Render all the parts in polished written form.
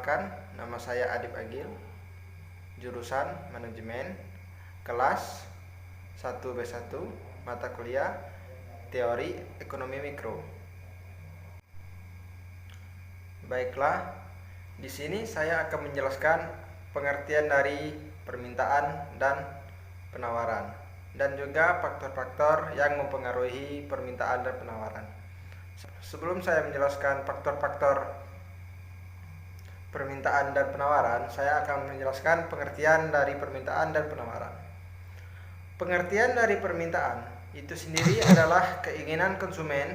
Perkenalkan, nama saya Adib Agil, jurusan Manajemen, kelas 1B1, mata kuliah Teori Ekonomi Mikro. Baiklah, di sini saya akan menjelaskan pengertian dari permintaan dan penawaran, dan juga faktor-faktor yang mempengaruhi permintaan dan penawaran. Sebelum saya menjelaskan faktor-faktor permintaan dan penawaran, saya akan menjelaskan pengertian dari permintaan dan penawaran. Pengertian dari permintaan itu sendiri adalah keinginan konsumen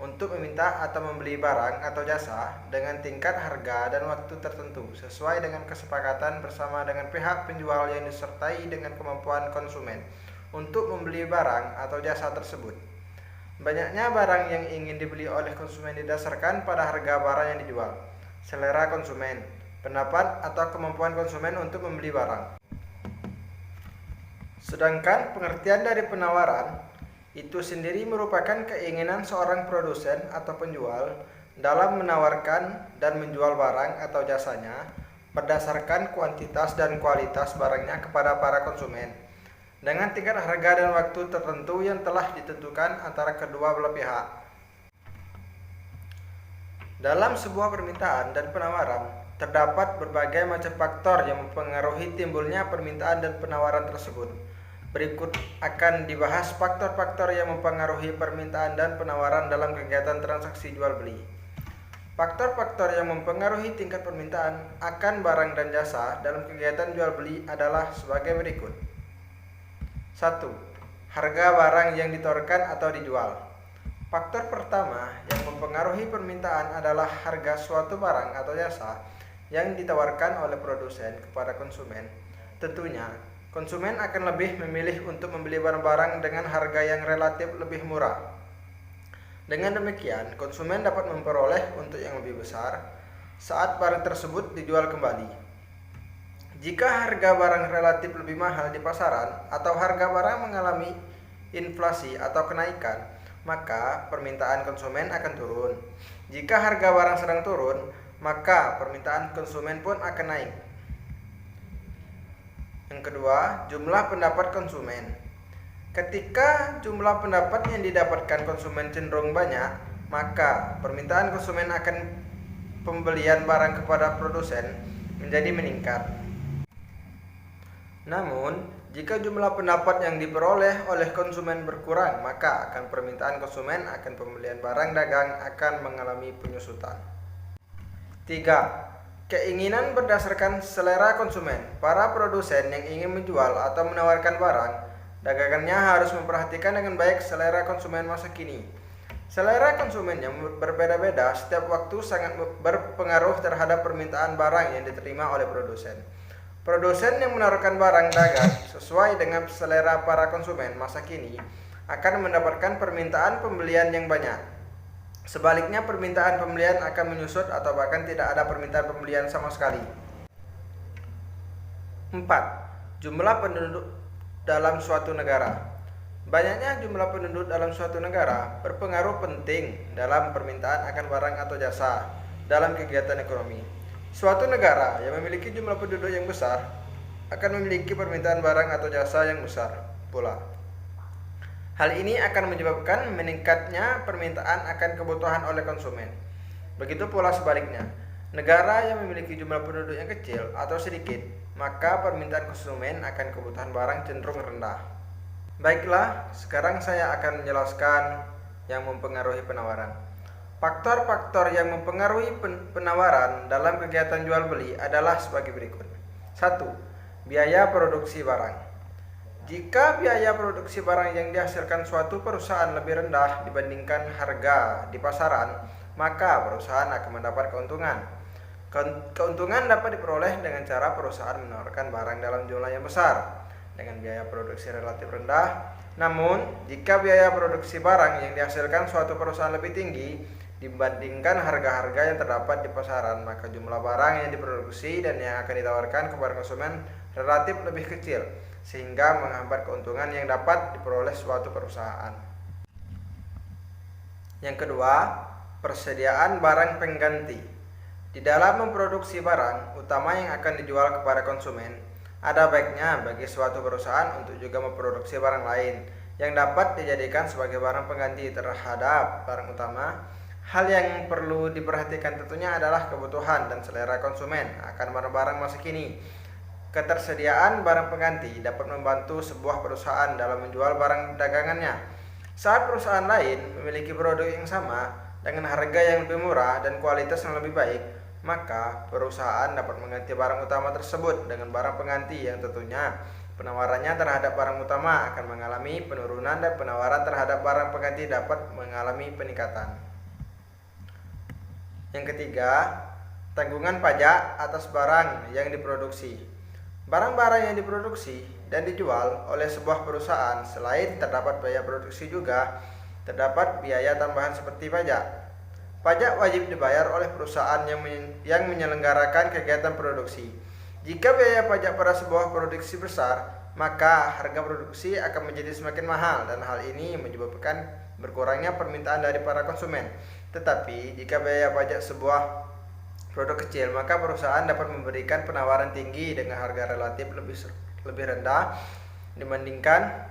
untuk meminta atau membeli barang atau jasa dengan tingkat harga dan waktu tertentu sesuai dengan kesepakatan bersama dengan pihak penjual yang disertai dengan kemampuan konsumen untuk membeli barang atau jasa tersebut. Banyaknya barang yang ingin dibeli oleh konsumen didasarkan pada harga barang yang dijual, selera konsumen, pendapat atau kemampuan konsumen untuk membeli barang. Sedangkan pengertian dari penawaran itu sendiri merupakan keinginan seorang produsen atau penjual dalam menawarkan dan menjual barang atau jasanya berdasarkan kuantitas dan kualitas barangnya kepada para konsumen dengan tingkat harga dan waktu tertentu yang telah ditentukan antara kedua belah pihak. Dalam sebuah permintaan dan penawaran, terdapat berbagai macam faktor yang mempengaruhi timbulnya permintaan dan penawaran tersebut. Berikut akan dibahas faktor-faktor yang mempengaruhi permintaan dan penawaran dalam kegiatan transaksi jual beli. Faktor-faktor yang mempengaruhi tingkat permintaan akan barang dan jasa dalam kegiatan jual beli adalah sebagai berikut. 1. Harga barang yang ditawarkan atau dijual. Faktor pertama yang mempengaruhi permintaan adalah harga suatu barang atau jasa yang ditawarkan oleh produsen kepada konsumen. Tentunya, konsumen akan lebih memilih untuk membeli barang-barang dengan harga yang relatif lebih murah. Dengan demikian, konsumen dapat memperoleh untung yang lebih besar saat barang tersebut dijual kembali. Jika harga barang relatif lebih mahal di pasaran atau harga barang mengalami inflasi atau kenaikan, maka permintaan konsumen akan turun. Jika harga barang sedang turun, maka permintaan konsumen pun akan naik. Yang kedua, jumlah pendapat konsumen. Ketika jumlah pendapat yang didapatkan konsumen cenderung banyak, maka permintaan konsumen akan pembelian barang kepada produsen menjadi meningkat. Namun, jika jumlah pendapat yang diperoleh oleh konsumen berkurang, maka akan permintaan konsumen akan pembelian barang dagang akan mengalami penyusutan. 3. Keinginan berdasarkan selera konsumen. Para produsen yang ingin menjual atau menawarkan barang dagangannya harus memperhatikan dengan baik selera konsumen masa kini. Selera konsumen yang berbeda-beda setiap waktu sangat berpengaruh terhadap permintaan barang yang diterima oleh produsen. Produsen yang menawarkan barang dagang sesuai dengan selera para konsumen masa kini akan mendapatkan permintaan pembelian yang banyak. Sebaliknya, permintaan pembelian akan menyusut atau bahkan tidak ada permintaan pembelian sama sekali. 4. Jumlah penduduk dalam suatu negara. Banyaknya jumlah penduduk dalam suatu negara berpengaruh penting dalam permintaan akan barang atau jasa dalam kegiatan ekonomi. Suatu negara yang memiliki jumlah penduduk yang besar akan memiliki permintaan barang atau jasa yang besar pula. Hal ini akan menyebabkan meningkatnya permintaan akan kebutuhan oleh konsumen. Begitu pula sebaliknya, negara yang memiliki jumlah penduduk yang kecil atau sedikit, maka permintaan konsumen akan kebutuhan barang cenderung rendah. Baiklah, sekarang saya akan menjelaskan yang mempengaruhi penawaran. Faktor-faktor yang mempengaruhi penawaran dalam kegiatan jual beli adalah sebagai berikut. 1. Biaya produksi barang. Jika biaya produksi barang yang dihasilkan suatu perusahaan lebih rendah dibandingkan harga di pasaran, maka perusahaan akan mendapat keuntungan. Keuntungan dapat diperoleh dengan cara perusahaan menawarkan barang dalam jumlah yang besar dengan biaya produksi relatif rendah. Namun, jika biaya produksi barang yang dihasilkan suatu perusahaan lebih tinggi dibandingkan harga-harga yang terdapat di pasaran, maka jumlah barang yang diproduksi dan yang akan ditawarkan kepada konsumen relatif lebih kecil, sehingga menghambat keuntungan yang dapat diperoleh suatu perusahaan. Yang kedua, persediaan barang pengganti. Di dalam memproduksi barang, utama yang akan dijual kepada konsumen, ada baiknya bagi suatu perusahaan untuk juga memproduksi barang lain yang dapat dijadikan sebagai barang pengganti terhadap barang utama. Hal yang perlu diperhatikan tentunya adalah kebutuhan dan selera konsumen akan barang-barang masa kini. Ketersediaan barang pengganti dapat membantu sebuah perusahaan dalam menjual barang dagangannya. Saat perusahaan lain memiliki produk yang sama dengan harga yang lebih murah dan kualitas yang lebih baik, maka perusahaan dapat mengganti barang utama tersebut dengan barang pengganti yang tentunya penawarannya terhadap barang utama akan mengalami penurunan dan penawaran terhadap barang pengganti dapat mengalami peningkatan. Yang ketiga, tanggungan pajak atas barang yang diproduksi. Barang-barang yang diproduksi dan dijual oleh sebuah perusahaan selain terdapat biaya produksi juga terdapat biaya tambahan seperti pajak. Pajak wajib dibayar oleh perusahaan yang menyelenggarakan kegiatan produksi. Jika biaya pajak pada sebuah produksi besar, maka harga produksi akan menjadi semakin mahal dan hal ini menyebabkan berkurangnya permintaan dari para konsumen. Tetapi jika biaya pajak sebuah produk kecil, maka perusahaan dapat memberikan penawaran tinggi dengan harga relatif lebih rendah dibandingkan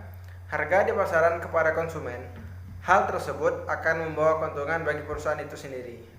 harga di pasaran kepada konsumen. Hal tersebut akan membawa keuntungan bagi perusahaan itu sendiri.